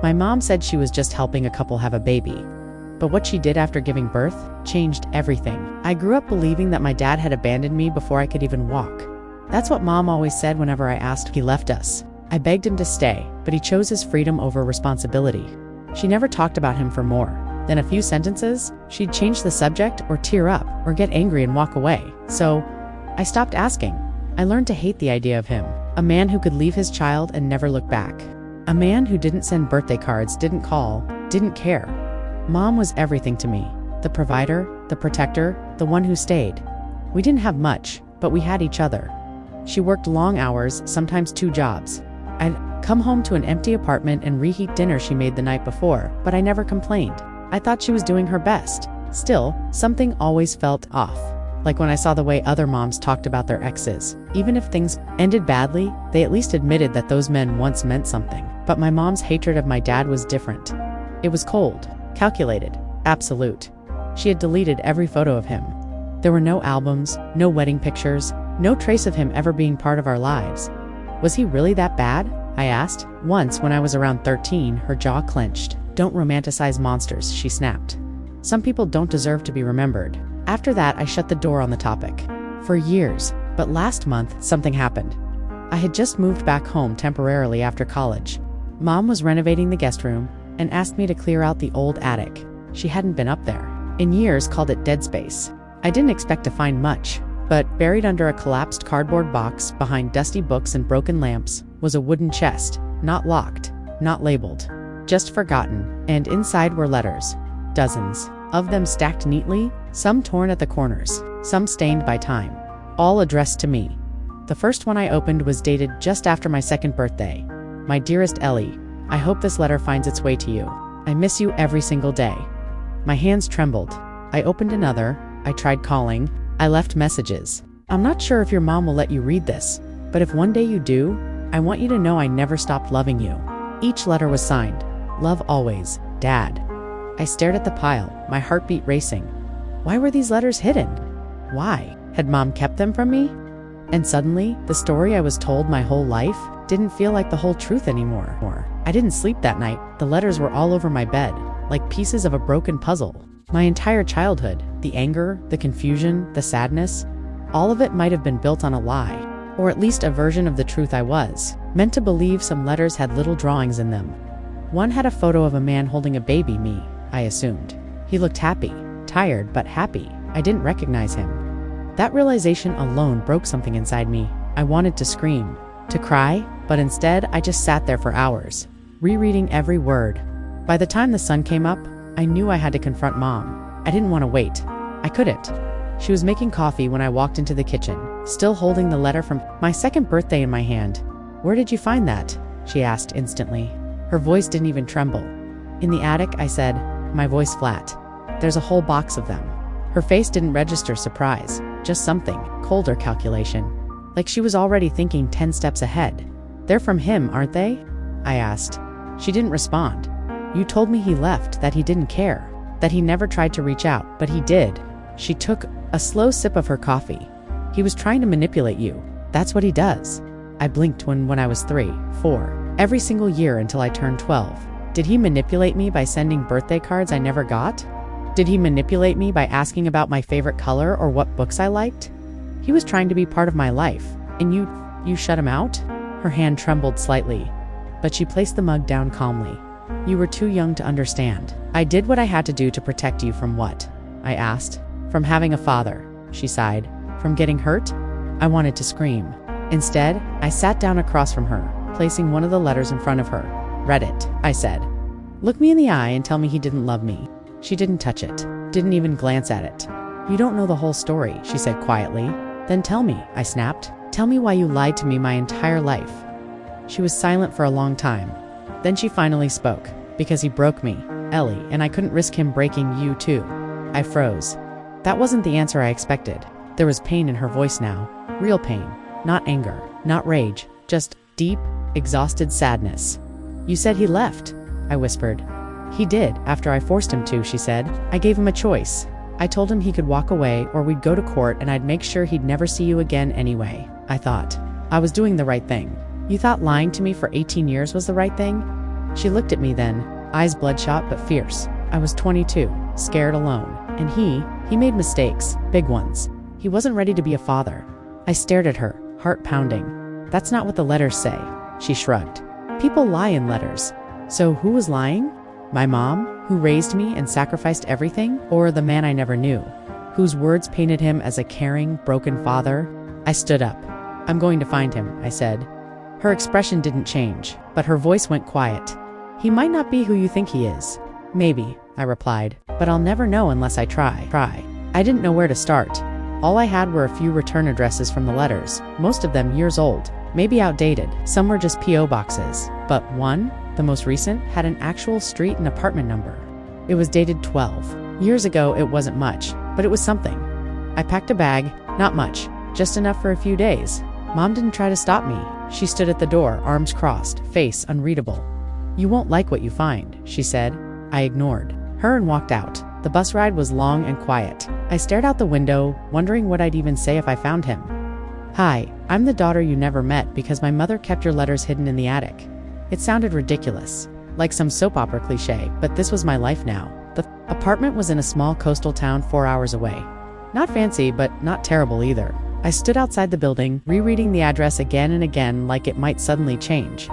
My mom said she was just helping a couple have a baby. But what she did after giving birth changed everything. I grew up believing that my dad had abandoned me before I could even walk. That's what Mom always said whenever I asked if he left us. I begged him to stay, but he chose his freedom over responsibility. She never talked about him for more than a few sentences. She'd change the subject or tear up or get angry and walk away. So I stopped asking. I learned to hate the idea of him. A man who could leave his child and never look back. A man who didn't send birthday cards, didn't call, didn't care. Mom was everything to me. The provider, the protector, the one who stayed. We didn't have much, but we had each other. She worked long hours, sometimes 2 jobs. I'd come home to an empty apartment and reheat dinner she made the night before, but I never complained. I thought she was doing her best. Still, something always felt off. Like when I saw the way other moms talked about their exes. Even if things ended badly, they at least admitted that those men once meant something. But my mom's hatred of my dad was different. It was cold, calculated, absolute. She had deleted every photo of him. There were no albums, no wedding pictures, no trace of him ever being part of our lives. Was he really that bad? I asked. Once, when I was around 13, her jaw clenched. Don't romanticize monsters, she snapped. Some people don't deserve to be remembered. After that, I shut the door on the topic. For years. But last month, something happened. I had just moved back home temporarily after college. Mom was renovating the guest room and asked me to clear out the old attic. She hadn't been up there in years, called it dead space. I didn't expect to find much, but buried under a collapsed cardboard box behind dusty books and broken lamps was a wooden chest, not locked, not labeled, just forgotten, and inside were letters. Dozens of them stacked neatly, some torn at the corners, some stained by time, all addressed to me. The first one I opened was dated just after my 2nd birthday. My dearest Ellie, I hope this letter finds its way to you. I miss you every single day. My hands trembled. I opened another. I tried calling. I left messages. I'm not sure if your mom will let you read this, but if one day you do, I want you to know I never stopped loving you. Each letter was signed, "Love always, Dad." I stared at the pile, my heartbeat racing. Why were these letters hidden? Why? Had Mom kept them from me? And suddenly, the story I was told my whole life didn't feel like the whole truth anymore. I didn't sleep that night. The letters were all over my bed, like pieces of a broken puzzle. My entire childhood, the anger, the confusion, the sadness, all of it might have been built on a lie, or at least a version of the truth I was meant to believe. Some letters had little drawings in them. One had a photo of a man holding a baby, me, I assumed. He looked happy, tired but happy. I didn't recognize him. That realization alone broke something inside me. I wanted to scream, to cry, but instead I just sat there for hours, rereading every word. By the time the sun came up, I knew I had to confront Mom. I didn't want to wait. I couldn't. She was making coffee when I walked into the kitchen, still holding the letter from my 2nd birthday in my hand. "Where did you find that?" she asked instantly. Her voice didn't even tremble. "In the attic," I said, my voice flat. "There's a whole box of them." Her face didn't register surprise, just something, colder calculation. Like she was already thinking 10 steps ahead. "They're from him, aren't they?" I asked. She didn't respond. "You told me he left, that he didn't care, that he never tried to reach out, but he did." She took a slow sip of her coffee. "He was trying to manipulate you. That's what he does." I blinked when I was 3, 4, every single year until I turned 12. Did he manipulate me by sending birthday cards I never got? Did he manipulate me by asking about my favorite color or what books I liked? He was trying to be part of my life, and you shut him out? Her hand trembled slightly, but she placed the mug down calmly. "You were too young to understand. I did what I had to do to protect you from what?" I asked. "From having a father," she sighed. "From getting hurt?" I wanted to scream. Instead, I sat down across from her, placing one of the letters in front of her. "Read it," I said. "Look me in the eye and tell me he didn't love me." She didn't touch it, didn't even glance at it. "You don't know the whole story," she said quietly. "Then tell me," I snapped. "Tell me why you lied to me my entire life." She was silent for a long time. Then she finally spoke. "Because he broke me, Ellie, and I couldn't risk him breaking you too." I froze. That wasn't the answer I expected. There was pain in her voice now. Real pain. Not anger, not rage, just deep, exhausted sadness. "You said he left," I whispered. "He did, after I forced him to," she said. "I gave him a choice. I told him he could walk away or we'd go to court and I'd make sure he'd never see you again anyway." I thought I was doing the right thing. "You thought lying to me for 18 years was the right thing?" She looked at me then, eyes bloodshot but fierce. I was 22, scared, alone. And he made mistakes, big ones. He wasn't ready to be a father. I stared at her, heart pounding. That's not what the letters say. She shrugged. People lie in letters. So who was lying? My mom, who raised me and sacrificed everything? Or the man I never knew, whose words painted him as a caring, broken father? I stood up. I'm going to find him, I said. Her expression didn't change, but her voice went quiet. He might not be who you think he is. Maybe, I replied, but I'll never know unless I try. I didn't know where to start. All I had were a few return addresses from the letters, most of them years old, maybe outdated. Some were just P.O. boxes, but one, the most recent, had an actual street and apartment number. It was dated 12 years ago. It wasn't much, but it was something. I packed a bag, not much, just enough for a few days. Mom didn't try to stop me. She stood at the door, arms crossed, face unreadable. You won't like what you find, she said. I ignored her and walked out. The bus ride was long and quiet. I stared out the window, wondering what I'd even say if I found him. Hi, I'm the daughter you never met because my mother kept your letters hidden in the attic. It sounded ridiculous, like some soap opera cliche, but this was my life now. The apartment was in a small coastal town 4 hours away. Not fancy, but not terrible either. I stood outside the building, rereading the address again and again like it might suddenly change.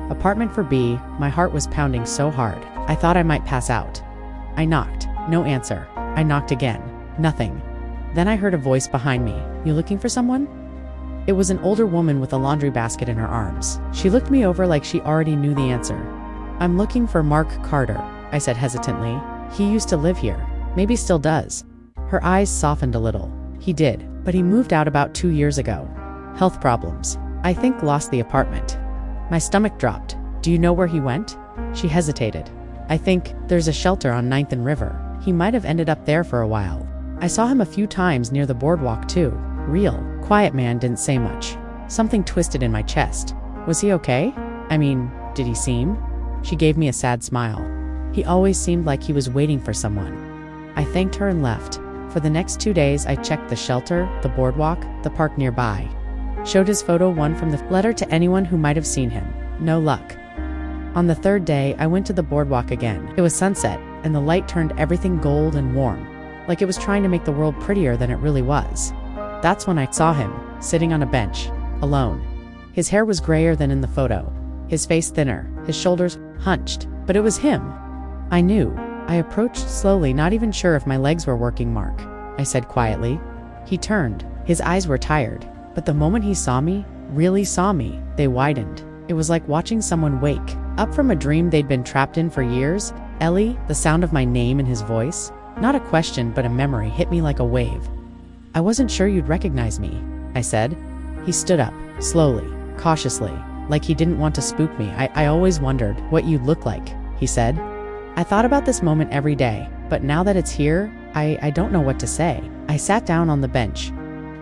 Apartment for B. My heart was pounding so hard, I thought I might pass out. I knocked. No answer. I knocked again. Nothing. Then I heard a voice behind me. You looking for someone? It was an older woman with a laundry basket in her arms. She looked me over like she already knew the answer. I'm looking for Mark Carter, I said hesitantly. He used to live here. Maybe still does. Her eyes softened a little. He did, but he moved out about 2 years ago. Health problems. I think lost the apartment. My stomach dropped. Do you know where he went? She hesitated. I think there's a shelter on 9th and River. He might have ended up there for a while. I saw him a few times near the boardwalk too. Real, quiet man, didn't say much. Something twisted in my chest. Was he okay? I mean, did he seem? She gave me a sad smile. He always seemed like he was waiting for someone. I thanked her and left. For the next 2 days I checked the shelter, the boardwalk, the park nearby. Showed his photo one from the letter to anyone who might have seen him. No luck. On the 3rd day, I went to the boardwalk again. It was sunset, and the light turned everything gold and warm, like it was trying to make the world prettier than it really was. That's when I saw him, sitting on a bench, alone. His hair was grayer than in the photo, his face thinner, his shoulders hunched, but it was him. I knew. I approached slowly, not even sure if my legs were working. Mark, I said quietly. He turned. His eyes were tired, but the moment he saw me, really saw me, they widened. It was like watching someone wake up from a dream they'd been trapped in for years. Ellie, the sound of my name in his voice, not a question but a memory, hit me like a wave. I wasn't sure you'd recognize me, I said. He stood up, slowly, cautiously, like he didn't want to spook me. I always wondered what you'd look like, he said. I thought about this moment every day, but now that it's here, I don't know what to say. I sat down on the bench.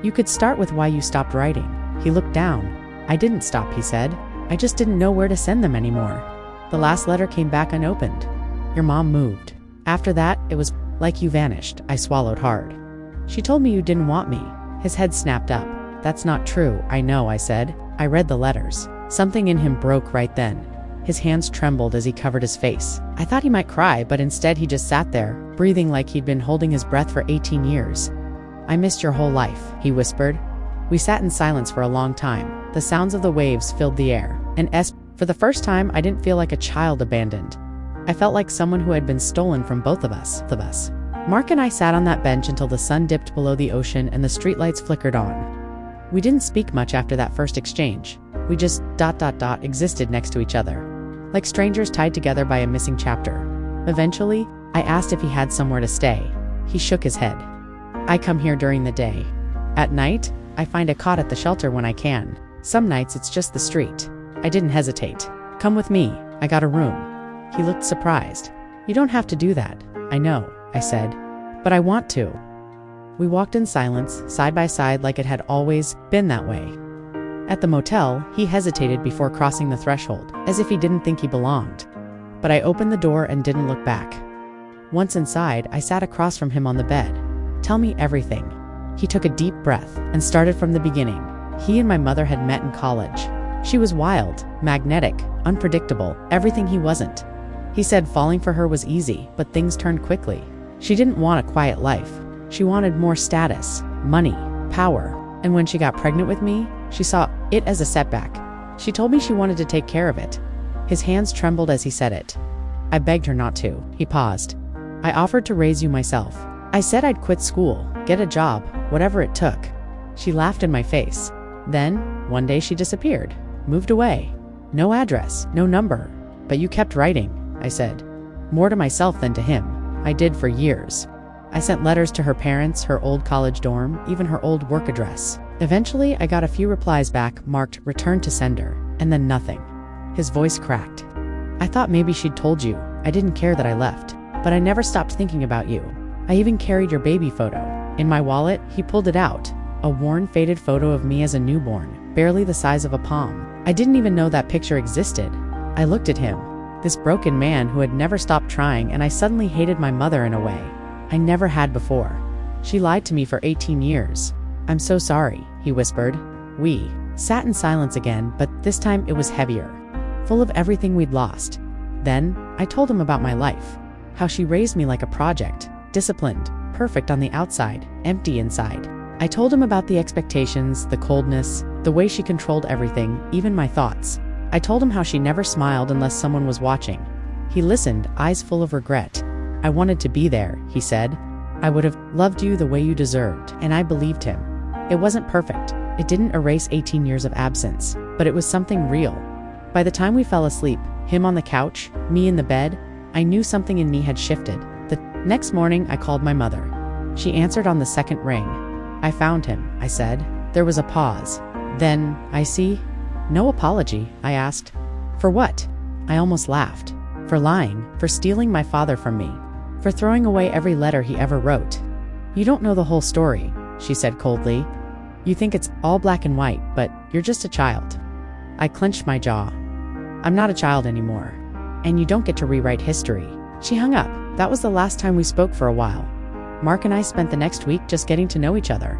You could start with why you stopped writing. He looked down. I didn't stop, he said. I just didn't know where to send them anymore. The last letter came back unopened. Your mom moved. After that, it was like you vanished. I swallowed hard. She told me you didn't want me. His head snapped up. That's not true, I know, I said. I read the letters. Something in him broke right then. His hands trembled as he covered his face. I thought he might cry, but instead he just sat there, breathing like he'd been holding his breath for 18 years. I missed your whole life, he whispered. We sat in silence for a long time. The sounds of the waves filled the air. And for the first time, I didn't feel like a child abandoned. I felt like someone who had been stolen from both of us. Mark and I sat on that bench until the sun dipped below the ocean and the streetlights flickered on. We didn't speak much after that first exchange. We just existed next to each other, like strangers tied together by a missing chapter. Eventually, I asked if he had somewhere to stay. He shook his head. I come here during the day. At night, I find a cot at the shelter when I can. Some nights it's just the street. I didn't hesitate. Come with me, I got a room. He looked surprised. You don't have to do that. I know, I said. But I want to. We walked in silence, side by side, like it had always been that way. At the motel, he hesitated before crossing the threshold, as if he didn't think he belonged. But I opened the door and didn't look back. Once inside, I sat across from him on the bed. Tell me everything. He took a deep breath and started from the beginning. He and my mother had met in college. She was wild, magnetic, unpredictable, everything he wasn't. He said falling for her was easy, but things turned quickly. She didn't want a quiet life. She wanted more status, money, power. And when she got pregnant with me, she saw it as a setback. She told me she wanted to take care of it. His hands trembled as he said it. I begged her not to. He paused. I offered to raise you myself. I said I'd quit school, get a job, whatever it took. She laughed in my face. Then, one day she disappeared, moved away. No address, no number. But you kept writing, I said. More to myself than to him. I did for years. I sent letters to her parents, her old college dorm, even her old work address. Eventually, I got a few replies back marked return to sender, and then nothing. His voice cracked. I thought maybe she'd told you. I didn't care that I left. But I never stopped thinking about you. I even carried your baby photo. In my wallet, he pulled it out. A worn, faded photo of me as a newborn, barely the size of a palm. I didn't even know that picture existed. I looked at him, this broken man who had never stopped trying, and I suddenly hated my mother in a way I never had before. She lied to me for 18 years. I'm so sorry, he whispered. We sat in silence again, but this time it was heavier, full of everything we'd lost. Then, I told him about my life. How she raised me like a project, disciplined, perfect on the outside, empty inside. I told him about the expectations, the coldness, the way she controlled everything, even my thoughts. I told him how she never smiled unless someone was watching. He listened, eyes full of regret. I wanted to be there, he said. I would have loved you the way you deserved, and I believed him. It wasn't perfect. It didn't erase 18 years of absence, but it was something real. By the time we fell asleep, him on the couch, me in the bed, I knew something in me had shifted. The next morning, I called my mother. She answered on the second ring. I found him, I said. There was a pause. Then, I see. No apology, I asked. For what? I almost laughed. For lying, for stealing my father from me, for throwing away every letter he ever wrote. You don't know the whole story, she said coldly. You think it's all black and white, but you're just a child. I clenched my jaw. I'm not a child anymore. And you don't get to rewrite history. She hung up. That was the last time we spoke for a while. Mark and I spent the next week just getting to know each other.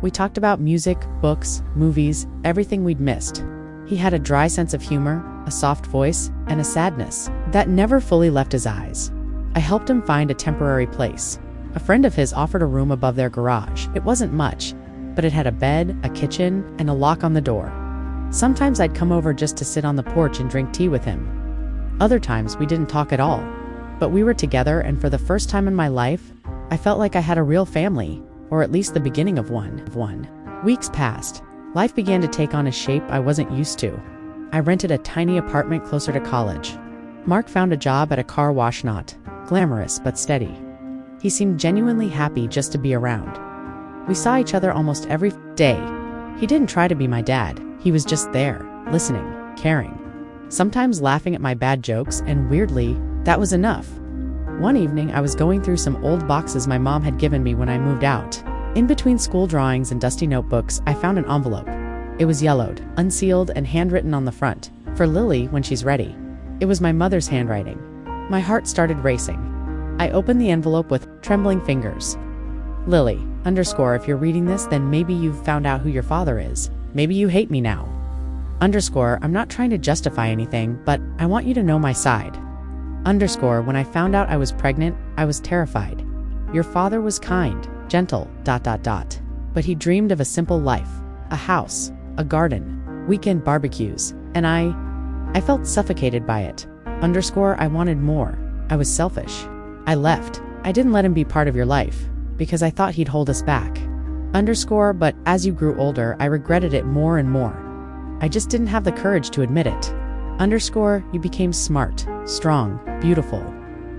We talked about music, books, movies, everything we'd missed. He had a dry sense of humor, a soft voice, and a sadness that never fully left his eyes. I helped him find a temporary place. A friend of his offered a room above their garage. It wasn't much, but it had a bed, a kitchen, and a lock on the door. Sometimes I'd come over just to sit on the porch and drink tea with him. Other times we didn't talk at all. But we were together, and for the first time in my life, I felt like I had a real family, or at least the beginning of one. Weeks passed. Life began to take on a shape I wasn't used to. I rented a tiny apartment closer to college. Mark found a job at a car wash, not glamorous but steady. He seemed genuinely happy just to be around. We saw each other almost every day. He didn't try to be my dad. He was just there, listening, caring. Sometimes laughing at my bad jokes, and weirdly, that was enough. One evening, I was going through some old boxes my mom had given me when I moved out. In between school drawings and dusty notebooks, I found an envelope. It was yellowed, unsealed, and handwritten on the front, "For Lily when she's ready." It was my mother's handwriting. My heart started racing. I opened the envelope with trembling fingers. Lily, _ if you're reading this, then maybe you've found out who your father is. Maybe you hate me now. _ I'm not trying to justify anything, but I want you to know my side. _ when I found out I was pregnant, I was terrified. Your father was kind, gentle, ... But he dreamed of a simple life, a house, a garden, weekend barbecues, and I felt suffocated by it. _ I wanted more. I was selfish. I left. I didn't let him be part of your life, because I thought he'd hold us back. _ but as you grew older, I regretted it more and more. I just didn't have the courage to admit it. _ you became smart, strong, beautiful.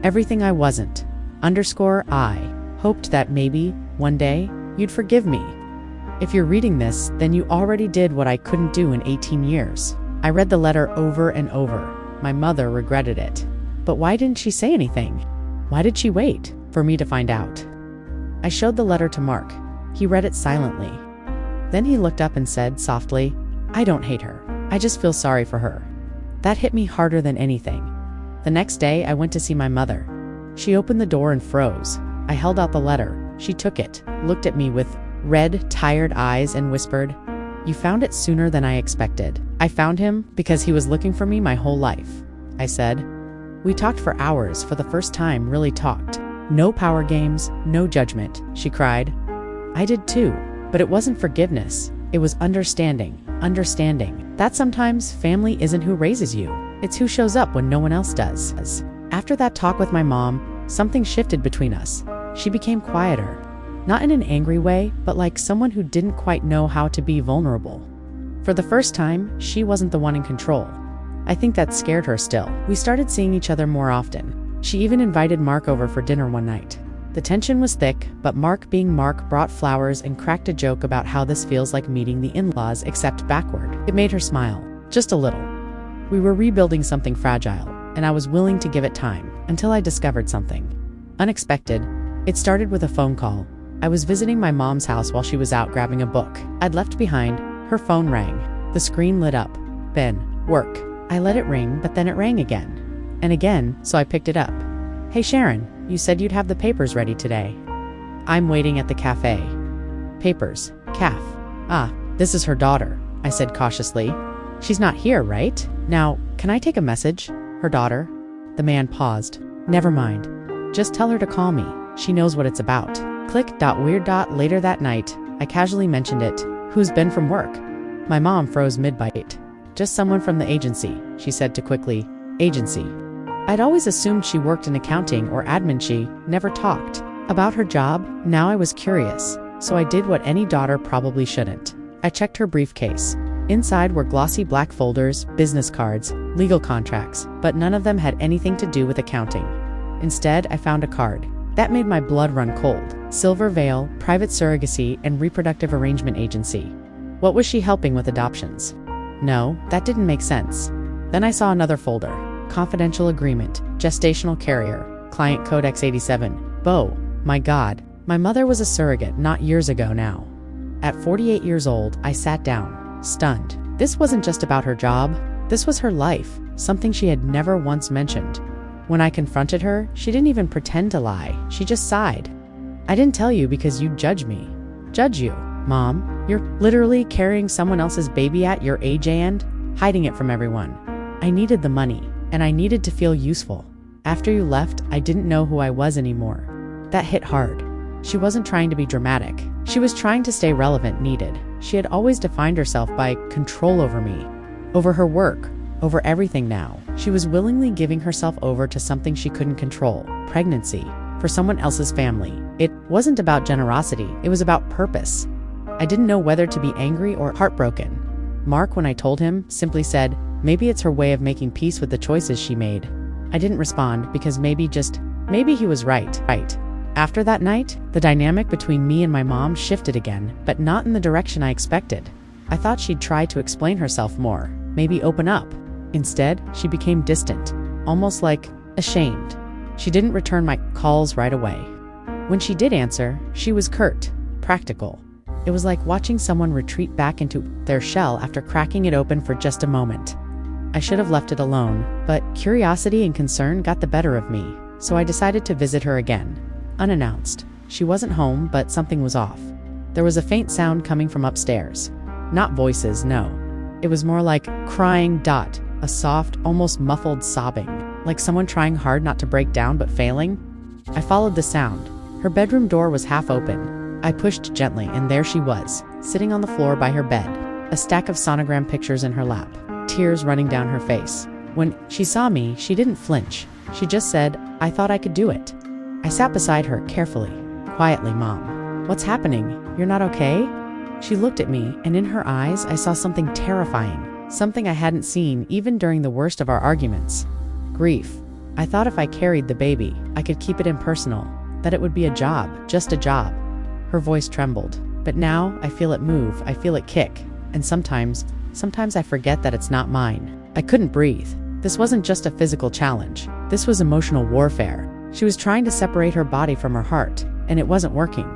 Everything I wasn't. _ I hoped that maybe, one day, you'd forgive me. If you're reading this, then you already did what I couldn't do in 18 years. I read the letter over and over. My mother regretted it. But why didn't she say anything? Why did she wait for me to find out? I showed the letter to Mark. He read it silently. Then he looked up and said softly, "I don't hate her. I just feel sorry for her." That hit me harder than anything. The next day, I went to see my mother. She opened the door and froze. I held out the letter. She took it, looked at me with red, tired eyes, and whispered, "You found it sooner than I expected." I found him because he was looking for me my whole life, I said. We talked for hours, for the first time really talked. No power games, no judgment, she cried. I did too, but it wasn't forgiveness. It was understanding. That sometimes family isn't who raises you. It's who shows up when no one else does. After that talk with my mom, something shifted between us. She became quieter. Not in an angry way, but like someone who didn't quite know how to be vulnerable. For the first time, she wasn't the one in control. I think that scared her still. We started seeing each other more often. She even invited Mark over for dinner one night. The tension was thick, but Mark being Mark brought flowers and cracked a joke about how this feels like meeting the in-laws except backward. It made her smile, just a little. We were rebuilding something fragile, and I was willing to give it time, until I discovered something unexpected. It started with a phone call. I was visiting my mom's house while she was out grabbing a book I'd left behind. Her phone rang. The screen lit up. Ben, work. I let it ring, but then it rang again. And again, so I picked it up. Hey Sharon, you said you'd have the papers ready today. I'm waiting at the cafe. Papers. Calf. Ah, this is her daughter, I said cautiously. She's not here, right? Now, can I take a message? Her daughter? The man paused. Never mind. Just tell her to call me. She knows what it's about. Click. Weird. Later that night, I casually mentioned it. Who's Ben from work? My mom froze mid-bite. Just someone from the agency, she said too quickly. Agency. I'd always assumed she worked in accounting or admin. She never talked about her job. Now I was curious, so I did what any daughter probably shouldn't. I checked her briefcase. Inside were glossy black folders, business cards, legal contracts, but none of them had anything to do with accounting. Instead, I found a card. That made my blood run cold. Silver Veil, Private Surrogacy, and Reproductive Arrangement Agency. What was she helping with adoptions? No, that didn't make sense. Then I saw another folder. Confidential agreement, gestational carrier, client code X87. Bo, my God, my mother was a surrogate not years ago now. At 48 years old, I sat down, stunned. This wasn't just about her job. This was her life, something she had never once mentioned. When I confronted her, she didn't even pretend to lie. She just sighed. I didn't tell you because you'd judge me. Judge you, Mom? You're literally carrying someone else's baby at your age and hiding it from everyone. I needed the money, and I needed to feel useful. After you left, I didn't know who I was anymore. That hit hard. She wasn't trying to be dramatic. She was trying to stay relevant. She had always defined herself by control over me, over her work, over everything now. She was willingly giving herself over to something she couldn't control, pregnancy, for someone else's family. It wasn't about generosity, it was about purpose. I didn't know whether to be angry or heartbroken. Mark, when I told him, simply said, maybe it's her way of making peace with the choices she made. I didn't respond because maybe he was right. After that night, the dynamic between me and my mom shifted again, but not in the direction I expected. I thought she'd try to explain herself more, maybe open up. Instead, she became distant, almost like ashamed. She didn't return my calls right away. When she did answer, she was curt, practical. It was like watching someone retreat back into their shell after cracking it open for just a moment. I should have left it alone, but curiosity and concern got the better of me, so I decided to visit her again, unannounced. She wasn't home, but something was off. There was a faint sound coming from upstairs. Not voices, no. It was more like crying. A soft, almost muffled sobbing, like someone trying hard not to break down but failing. I followed the sound. Her bedroom door was half open. I pushed gently, and there she was, sitting on the floor by her bed, a stack of sonogram pictures in her lap, tears running down her face. When she saw me, she didn't flinch. She just said, I thought I could do it. I sat beside her, carefully, quietly. Mom, what's happening? You're not okay? She looked at me, and in her eyes, I saw something terrifying. Something I hadn't seen even during the worst of our arguments. Grief. I thought if I carried the baby, I could keep it impersonal, that it would be a job, just a job. Her voice trembled. But now, I feel it move, I feel it kick. And sometimes I forget that it's not mine. I couldn't breathe. This wasn't just a physical challenge. This was emotional warfare. She was trying to separate her body from her heart, and it wasn't working.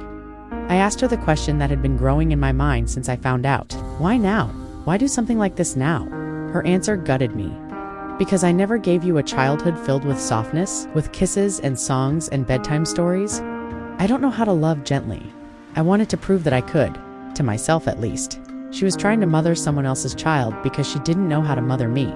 I asked her the question that had been growing in my mind since I found out. Why now? Why do something like this now? Her answer gutted me. Because I never gave you a childhood filled with softness, with kisses and songs and bedtime stories. I don't know how to love gently. I wanted to prove that I could, to myself at least. She was trying to mother someone else's child because she didn't know how to mother me.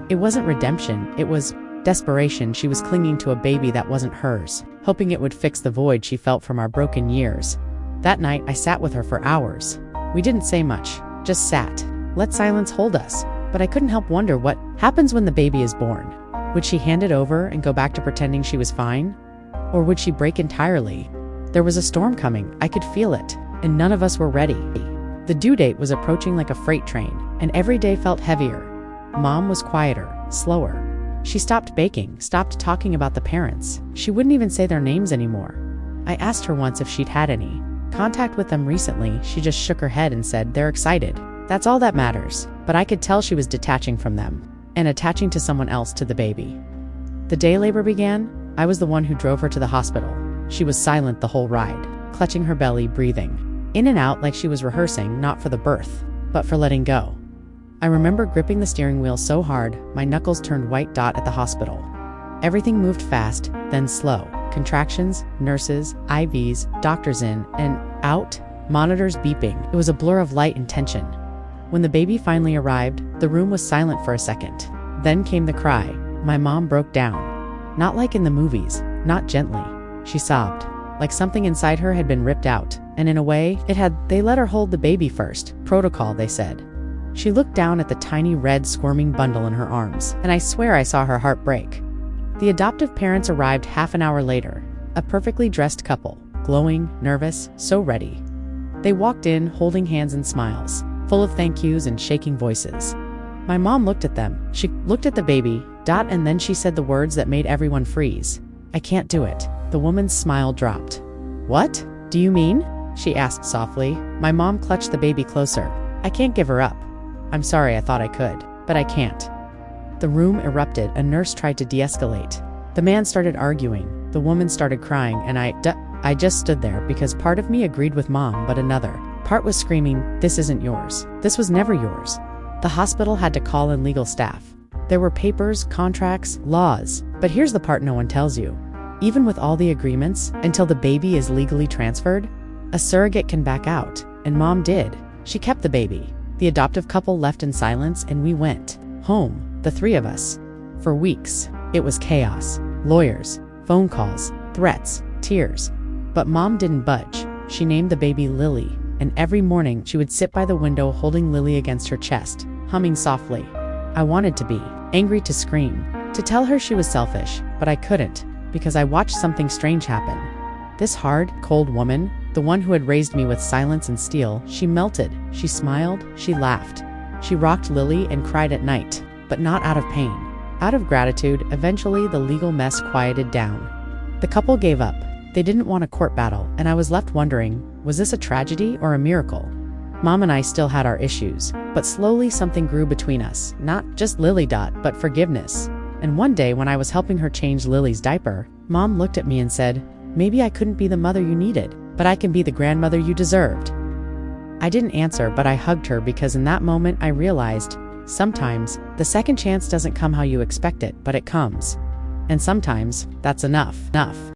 It wasn't redemption, it was desperation. She was clinging to a baby that wasn't hers, hoping it would fix the void she felt from our broken years. That night, I sat with her for hours. We didn't say much, just sat. Let silence hold us. But I couldn't help wonder what happens when the baby is born. Would she hand it over and go back to pretending she was fine? Or would she break entirely? There was a storm coming, I could feel it, and none of us were ready. The due date was approaching like a freight train, and every day felt heavier. Mom was quieter, slower. She stopped baking, stopped talking about the parents. She wouldn't even say their names anymore. I asked her once if she'd had any contact with them recently. She just shook her head and said, "They're excited. That's all that matters." But I could tell she was detaching from them and attaching to someone else, to the baby. The day labor began, I was the one who drove her to the hospital. She was silent the whole ride, clutching her belly, breathing in and out like she was rehearsing, not for the birth, but for letting go. I remember gripping the steering wheel so hard, my knuckles turned white dot at the hospital. Everything moved fast, then slow. Contractions, nurses, IVs, doctors in and out, monitors beeping. It was a blur of light and tension. When the baby finally arrived, the room was silent for a second. Then came the cry. My mom broke down. Not like in the movies, not gently. She sobbed, like something inside her had been ripped out, and in a way, it had. They let her hold the baby first. Protocol, they said. She looked down at the tiny red squirming bundle in her arms, and I swear I saw her heart break. The adoptive parents arrived half an hour later, a perfectly dressed couple, glowing, nervous, so ready. They walked in, holding hands and smiles, full of thank yous and shaking voices. My mom looked at them. She looked at the baby, and then she said the words that made everyone freeze. "I can't do it." The woman's smile dropped. "What do you mean?" she asked softly. My mom clutched the baby closer. "I can't give her up. I'm sorry, I thought I could, but I can't." The room erupted. A nurse tried to de-escalate. The man started arguing. The woman started crying, and I just stood there because part of me agreed with mom, but another part was screaming, "This isn't yours. This was never yours." The hospital had to call in legal staff. There were papers, contracts, laws. But here's the part no one tells you. Even with all the agreements, until the baby is legally transferred, a surrogate can back out. And mom did. She kept the baby. The adoptive couple left in silence, and we went home, the three of us. For weeks, it was chaos. Lawyers, phone calls, threats, tears. But mom didn't budge. She named the baby Lily, and every morning she would sit by the window holding Lily against her chest, humming softly. I wanted to be angry, to scream, to tell her she was selfish, but I couldn't, because I watched something strange happen. This hard, cold woman, the one who had raised me with silence and steel, she melted. She smiled, she laughed. She rocked Lily and cried at night, but not out of pain. Out of gratitude. Eventually the legal mess quieted down. The couple gave up. They didn't want a court battle, and I was left wondering, was this a tragedy or a miracle? Mom and I still had our issues, but slowly something grew between us, not just Lily, but forgiveness. And one day when I was helping her change Lily's diaper, mom looked at me and said, "Maybe I couldn't be the mother you needed, but I can be the grandmother you deserved." I didn't answer, but I hugged her, because in that moment I realized, sometimes the second chance doesn't come how you expect it, but it comes. And sometimes that's enough.